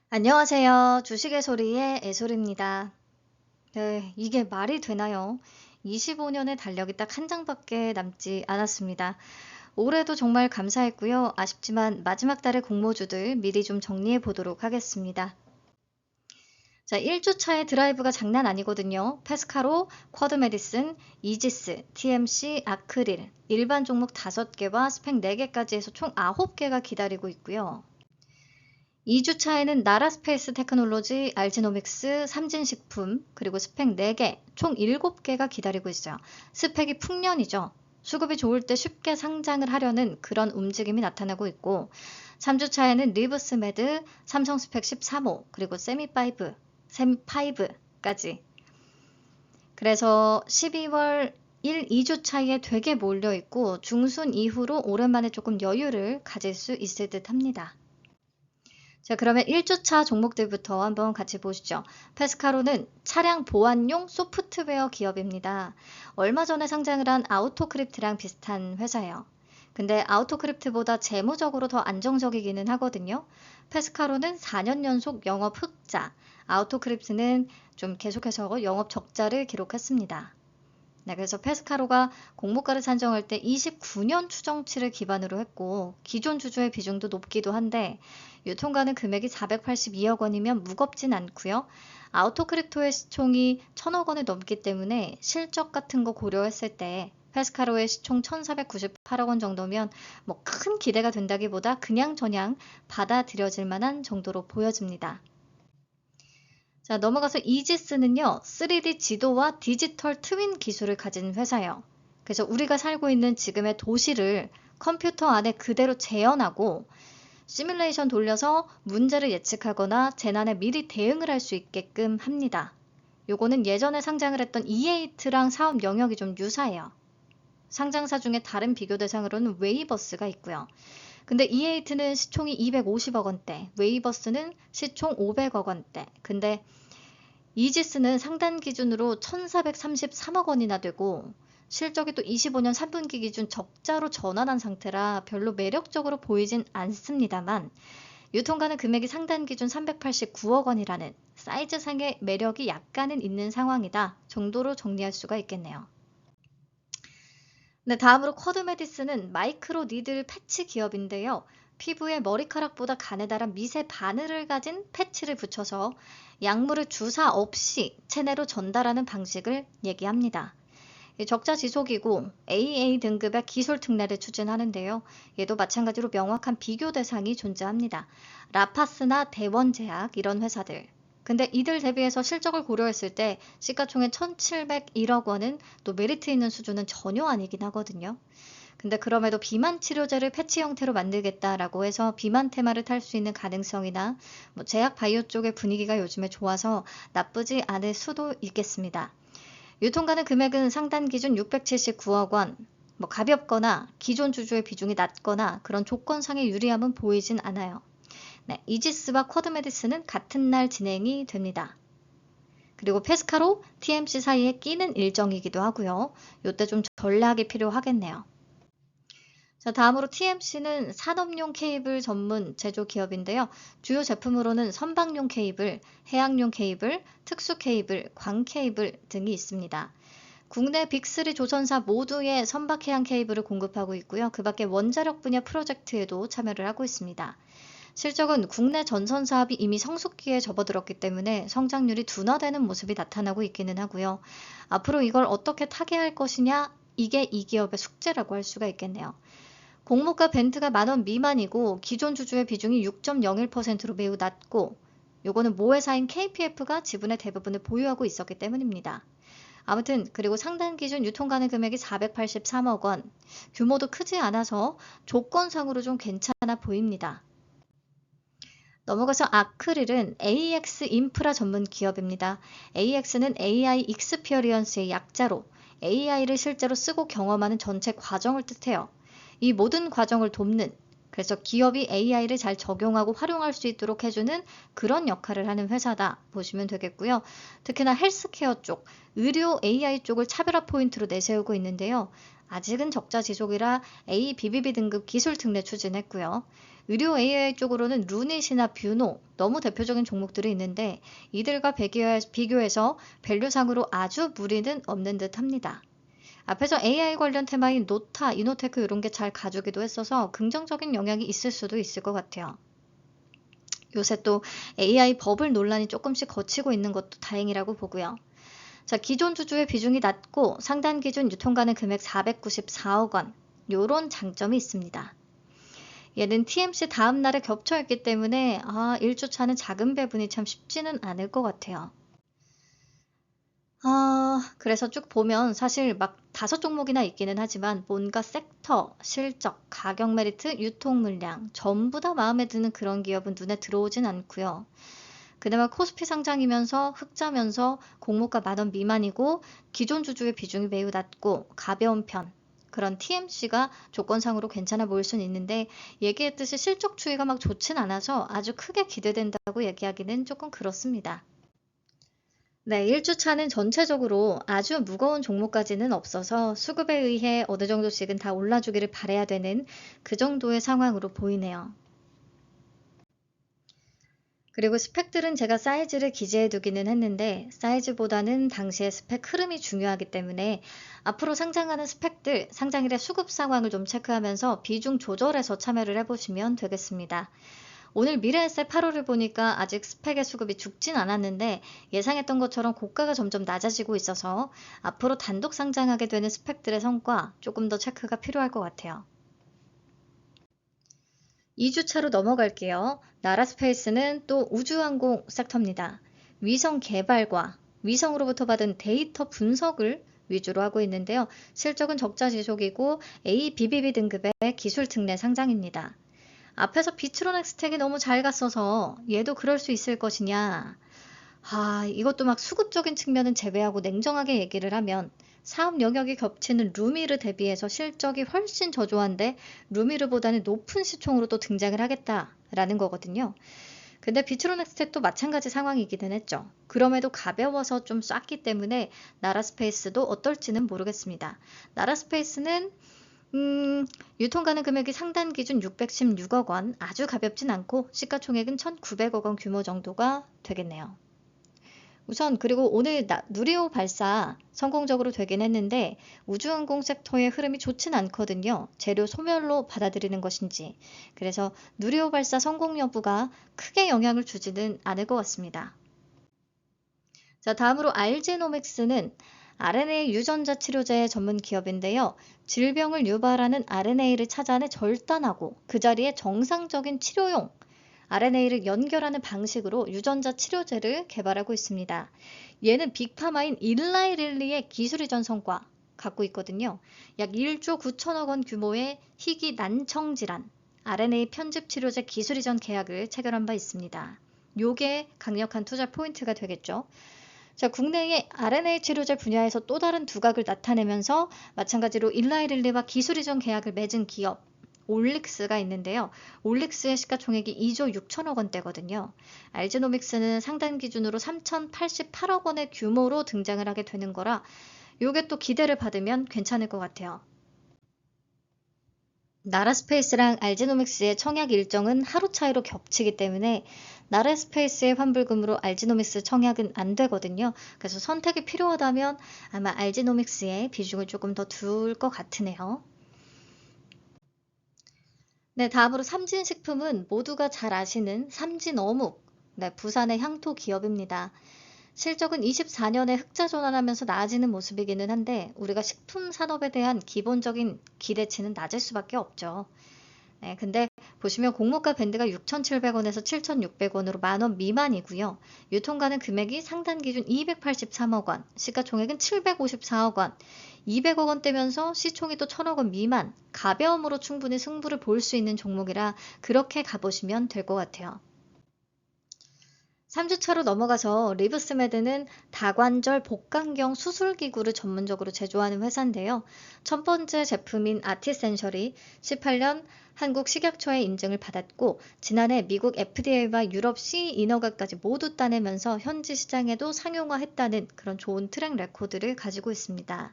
안녕하세요. 주식의 소리의 애솔입니다. 네, 이게 말이 되나요? 25년의 달력이 딱 한 장밖에 남지 않았습니다. 올해도 정말 감사했고요. 아쉽지만 마지막 달의 공모주들 미리 좀 정리해 보도록 하겠습니다. 자, 1주차의 드라이브가 장난 아니거든요. 페스카로, 쿼드메디슨, 이지스, TMC, 아크릴, 일반 종목 5개와 스펙 4개까지 해서 총 9개가 기다리고 있고요. 2주차에는 나라스페이스 테크놀로지, 알지노믹스, 삼진식품, 그리고 스펙 4개, 총 7개가 기다리고 있어요. 스펙이 풍년이죠. 수급이 좋을 때 쉽게 상장을 하려는 그런 움직임이 나타나고 있고 3주차에는 리브스메드, 삼성스펙 13호, 그리고 셈5까지. 그래서 12월 1, 2주차에 되게 몰려있고 중순 이후로 오랜만에 조금 여유를 가질 수 있을 듯 합니다. 자, 그러면 1주차 종목들부터 한번 같이 보시죠. 페스카로는 차량 보안용 소프트웨어 기업입니다. 얼마 전에 상장을 한 아우토크립트랑 비슷한 회사예요. 근데 아우토크립트보다 재무적으로 더 안정적이기는 하거든요. 페스카로는 4년 연속 영업 흑자, 아우토크립트는 좀 계속해서 영업 적자를 기록했습니다. 네, 그래서 페스카로가 공모가를 산정할 때 29년 추정치를 기반으로 했고 기존 주주의 비중도 높기도 한데 유통가는 금액이 482억 원이면 무겁진 않고요. 아우토크립토의 시총이 1000억 원을 넘기 때문에 실적 같은 거 고려했을 때 페스카로의 시총 1498억 원 정도면 뭐 큰 기대가 된다기보다 그냥저냥 받아들여질 만한 정도로 보여집니다. 자, 넘어가서 이지스는요, 3D 지도와 디지털 트윈 기술을 가진 회사예요. 그래서 우리가 살고 있는 지금의 도시를 컴퓨터 안에 그대로 재현하고 시뮬레이션 돌려서 문제를 예측하거나 재난에 미리 대응을 할 수 있게끔 합니다. 요거는 예전에 상장을 했던 E8랑 사업 영역이 좀 유사해요. 상장사 중에 다른 비교 대상으로는 웨이버스가 있고요. 근데 E8는 시총이 250억 원대, 웨이버스는 시총 500억 원대. 근데 이지스는 상단 기준으로 1,433억 원이나 되고 실적이 또 25년 3분기 기준 적자로 전환한 상태라 별로 매력적으로 보이진 않습니다만 유통가는 금액이 상단 기준 389억 원이라는 사이즈상의 매력이 약간은 있는 상황이다 정도로 정리할 수가 있겠네요. 네, 다음으로 쿼드메디스는 마이크로 니들 패치 기업인데요. 피부에 머리카락보다 가느다란 미세 바늘을 가진 패치를 붙여서 약물을 주사 없이 체내로 전달하는 방식을 얘기합니다. 적자 지속이고 AA 등급의 기술 특례를 추진하는데요. 얘도 마찬가지로 명확한 비교 대상이 존재합니다. 라파스나 대원제약 이런 회사들. 근데 이들 대비해서 실적을 고려했을 때 시가총액 1,701억 원은 또 메리트 있는 수준은 전혀 아니긴 하거든요. 근데 그럼에도 비만 치료제를 패치 형태로 만들겠다라고 해서 비만 테마를 탈 수 있는 가능성이나 뭐 제약 바이오 쪽의 분위기가 요즘에 좋아서 나쁘지 않을 수도 있겠습니다. 유통가는 금액은 상단 기준 679억 원, 뭐 가볍거나 기존 주주의 비중이 낮거나 그런 조건상의 유리함은 보이진 않아요. 네, 이지스와 쿼드메디스는 같은 날 진행이 됩니다. 그리고 페스카로 TMC 사이에 끼는 일정이기도 하고요. 이때 좀 전략이 필요하겠네요. 자, 다음으로 TMC는 산업용 케이블 전문 제조 기업인데요. 주요 제품으로는 선박용 케이블, 해양용 케이블, 특수 케이블, 광 케이블 등이 있습니다. 국내 빅3 조선사 모두의 선박 해양 케이블을 공급하고 있고요. 그 밖에 원자력 분야 프로젝트에도 참여를 하고 있습니다. 실적은 국내 전선 사업이 이미 성숙기에 접어들었기 때문에 성장률이 둔화되는 모습이 나타나고 있기는 하고요. 앞으로 이걸 어떻게 타개할 것이냐, 이게 이 기업의 숙제라고 할 수가 있겠네요. 공모가 벤트가 10,000원 미만이고 기존 주주의 비중이 6.01%로 매우 낮고 요거는 모회사인 KPF가 지분의 대부분을 보유하고 있었기 때문입니다. 아무튼 그리고 상단 기준 유통가능 금액이 483억 원, 규모도 크지 않아서 조건상으로 좀 괜찮아 보입니다. 넘어가서 아크릴은 AX 인프라 전문 기업입니다. AX는 AI 익스피리언스의 약자로 AI를 실제로 쓰고 경험하는 전체 과정을 뜻해요. 이 모든 과정을 돕는, 그래서 기업이 AI를 잘 적용하고 활용할 수 있도록 해주는 그런 역할을 하는 회사다 보시면 되겠고요. 특히나 헬스케어 쪽, 의료 AI 쪽을 차별화 포인트로 내세우고 있는데요. 아직은 적자 지속이라 ABBB 등급 기술 특례 추진했고요. 의료 AI 쪽으로는 루닛이나 뷰노, 너무 대표적인 종목들이 있는데 이들과 비교해서 밸류상으로 아주 무리는 없는 듯 합니다. 앞에서 AI 관련 테마인 노타, 이노테크 이런 게 잘 가주기도 했어서 긍정적인 영향이 있을 수도 있을 것 같아요. 요새 또 AI 버블 논란이 조금씩 거치고 있는 것도 다행이라고 보고요. 자, 기존 주주의 비중이 낮고 상단 기준 유통 가능 금액 494억 원. 요런 장점이 있습니다. 얘는 TMC 다음 날에 겹쳐 있기 때문에 1주차는 작은 배분이 참 쉽지는 않을 것 같아요. 그래서 쭉 보면 사실 막 5종목이나 있기는 하지만 뭔가 섹터, 실적, 가격 메리트, 유통 물량 전부 다 마음에 드는 그런 기업은 눈에 들어오진 않고요. 그나마 코스피 상장이면서 흑자면서 공모가 10,000원 미만이고 기존 주주의 비중이 매우 낮고 가벼운 편. 그런 TMC가 조건상으로 괜찮아 보일 수는 있는데 얘기했듯이 실적 추이가 막 좋진 않아서 아주 크게 기대된다고 얘기하기는 조금 그렇습니다. 네, 1주차는 전체적으로 아주 무거운 종목까지는 없어서 수급에 의해 어느 정도씩은 다 올라주기를 바라야 되는 그 정도의 상황으로 보이네요. 그리고 스펙들은 제가 사이즈를 기재해 두기는 했는데 사이즈보다는 당시의 스펙 흐름이 중요하기 때문에 앞으로 상장하는 스펙들 상장일의 수급 상황을 좀 체크하면서 비중 조절해서 참여를 해보시면 되겠습니다. 오늘 미래에셋 8월을 보니까 아직 스펙의 수급이 죽진 않았는데 예상했던 것처럼 고가가 점점 낮아지고 있어서 앞으로 단독 상장하게 되는 스펙들의 성과 조금 더 체크가 필요할 것 같아요. 2주차로 넘어갈게요. 나라스페이스는 또 우주항공 섹터입니다. 위성 개발과 위성으로부터 받은 데이터 분석을 위주로 하고 있는데요. 실적은 적자 지속이고 ABBB 등급의 기술 특례 상장입니다. 앞에서 비트로넥 스택이 너무 잘 갔어서 얘도 그럴 수 있을 것이냐. 이것도 막 수급적인 측면은 제외하고 냉정하게 얘기를 하면 사업 영역이 겹치는 루미르 대비해서 실적이 훨씬 저조한데 루미르보다는 높은 시총으로 또 등장을 하겠다라는 거거든요. 근데 비트로넥 스택도 마찬가지 상황이기는 했죠. 그럼에도 가벼워서 좀 쐈기 때문에 나라스페이스도 어떨지는 모르겠습니다. 나라스페이스는 유통 가능 금액이 상단 기준 616억 원, 아주 가볍진 않고 시가총액은 1,900억 원 규모 정도가 되겠네요. 우선 그리고 오늘 누리호 발사 성공적으로 되긴 했는데 우주항공 섹터의 흐름이 좋진 않거든요. 재료 소멸로 받아들이는 것인지. 그래서 누리호 발사 성공 여부가 크게 영향을 주지는 않을 것 같습니다. 자, 다음으로 알제노믹스는 RNA 유전자 치료제 전문 기업인데요. 질병을 유발하는 RNA를 찾아내 절단하고 그 자리에 정상적인 치료용 RNA를 연결하는 방식으로 유전자 치료제를 개발하고 있습니다. 얘는 빅파마인 일라이릴리의 기술 이전 성과 갖고 있거든요. 약 1조 9천억 원 규모의 희귀 난청 질환 RNA 편집 치료제 기술 이전 계약을 체결한 바 있습니다. 요게 강력한 투자 포인트가 되겠죠. 자, 국내의 RNA 치료제 분야에서 또 다른 두각을 나타내면서 마찬가지로 일라이릴리와 기술 이전 계약을 맺은 기업 올릭스가 있는데요. 올릭스의 시가총액이 2조 6천억 원대거든요. 알제노믹스는 상단 기준으로 3,088억 원의 규모로 등장을 하게 되는 거라 요게 또 기대를 받으면 괜찮을 것 같아요. 나라스페이스랑 알제노믹스의 청약 일정은 하루 차이로 겹치기 때문에 나라스페이스의 환불금으로 알제노믹스 청약은 안 되거든요. 그래서 선택이 필요하다면 아마 알제노믹스의 비중을 조금 더 둘 것 같으네요. 네, 다음으로 삼진식품은 모두가 잘 아시는 삼진어묵, 네, 부산의 향토 기업입니다. 실적은 24년에 흑자 전환하면서 나아지는 모습이기는 한데 우리가 식품 산업에 대한 기본적인 기대치는 낮을 수밖에 없죠. 네, 근데 보시면 공모가 밴드가 6,700원에서 7,600원으로 10,000원 미만이고요. 유통가능 금액이 상단 기준 283억 원, 시가총액은 754억 원, 200억 원대면서 시총이 또 1,000억 원 미만, 가벼움으로 충분히 승부를 볼 수 있는 종목이라 그렇게 가보시면 될 것 같아요. 3주차로 넘어가서 리브스메드는 다관절 복강경 수술기구를 전문적으로 제조하는 회사인데요. 첫 번째 제품인 아티센셜이 18년 한국 식약처의 인증을 받았고 지난해 미국 FDA와 유럽 CE 인허가까지 모두 따내면서 현지 시장에도 상용화했다는 그런 좋은 트랙 레코드를 가지고 있습니다.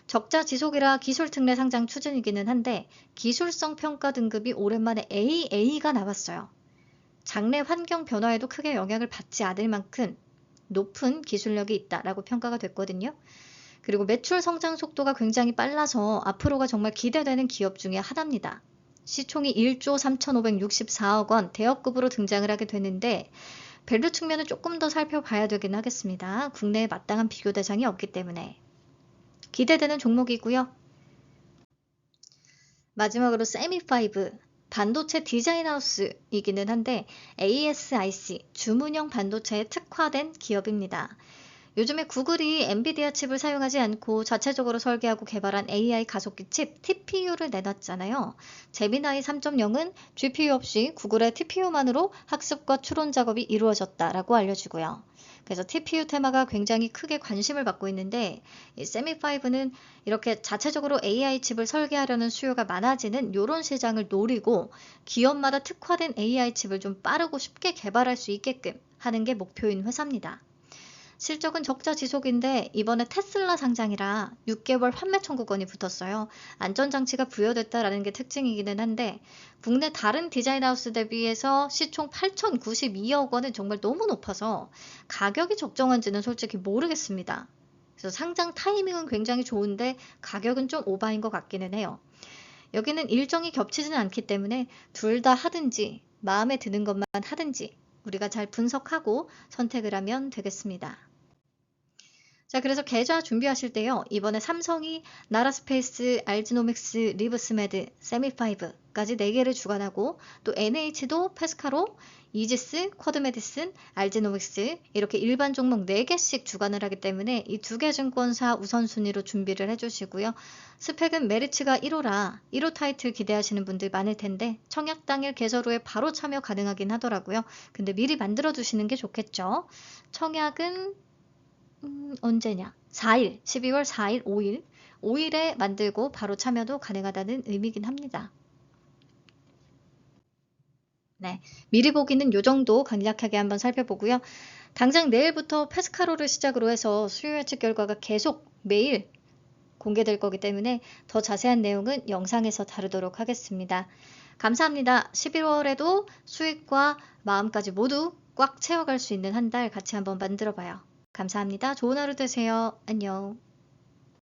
적자 지속이라 기술 특례 상장 추진이기는 한데 기술성 평가 등급이 오랜만에 AA가 나왔어요. 장래 환경 변화에도 크게 영향을 받지 않을 만큼 높은 기술력이 있다라고 평가가 됐거든요. 그리고 매출 성장 속도가 굉장히 빨라서 앞으로가 정말 기대되는 기업 중에 하나입니다. 시총이 1조 3,564억 원 대역급으로 등장을 하게 되는데 밸류 측면을 조금 더 살펴봐야 되긴 하겠습니다. 국내에 마땅한 비교 대상이 없기 때문에. 기대되는 종목이고요. 마지막으로 세미5 반도체 디자인 하우스이기는 한데 ASIC 주문형 반도체에 특화된 기업입니다. 요즘에 구글이 엔비디아 칩을 사용하지 않고 자체적으로 설계하고 개발한 AI 가속기 칩 TPU를 내놨잖아요. 제미나이 3.0은 GPU 없이 구글의 TPU만으로 학습과 추론 작업이 이루어졌다라고 알려지고요. 그래서 TPU 테마가 굉장히 크게 관심을 받고 있는데 이 세미5는 이렇게 자체적으로 AI 칩을 설계하려는 수요가 많아지는 이런 시장을 노리고 기업마다 특화된 AI 칩을 좀 빠르고 쉽게 개발할 수 있게끔 하는 게 목표인 회사입니다. 실적은 적자 지속인데 이번에 테슬라 상장이라 6개월 환매 청구권이 붙었어요. 안전장치가 부여됐다라는 게 특징이기는 한데 국내 다른 디자인하우스 대비해서 시총 8,092억 원은 정말 너무 높아서 가격이 적정한지는 솔직히 모르겠습니다. 그래서 상장 타이밍은 굉장히 좋은데 가격은 좀 오바인 것 같기는 해요. 여기는 일정이 겹치지는 않기 때문에 둘 다 하든지 마음에 드는 것만 하든지 우리가 잘 분석하고 선택을 하면 되겠습니다. 자, 그래서 계좌 준비하실 때요. 이번에 삼성이 나라스페이스, 알지노믹스, 리브스메드, 세미5까지 4개를 주관하고 또 NH도 페스카로, 이지스, 쿼드메디슨, 알지노믹스 이렇게 일반 종목 4개씩 주관을 하기 때문에 이 2개 증권사 우선순위로 준비를 해주시고요. 스펙은 메리츠가 1호라 1호 타이틀 기대하시는 분들 많을 텐데 청약 당일 개설 후에 바로 참여 가능하긴 하더라고요. 근데 미리 만들어 두시는 게 좋겠죠. 청약은 언제냐? 4일, 12월 4일, 5일. 5일에 만들고 바로 참여도 가능하다는 의미긴 합니다. 네, 미리 보기는 요 정도 간략하게 한번 살펴보고요. 당장 내일부터 페스카로를 시작으로 해서 수요 예측 결과가 계속 매일 공개될 거기 때문에 더 자세한 내용은 영상에서 다루도록 하겠습니다. 감사합니다. 11월에도 수익과 마음까지 모두 꽉 채워갈 수 있는 한 달 같이 한번 만들어 봐요. 감사합니다. 좋은 하루 되세요. 안녕.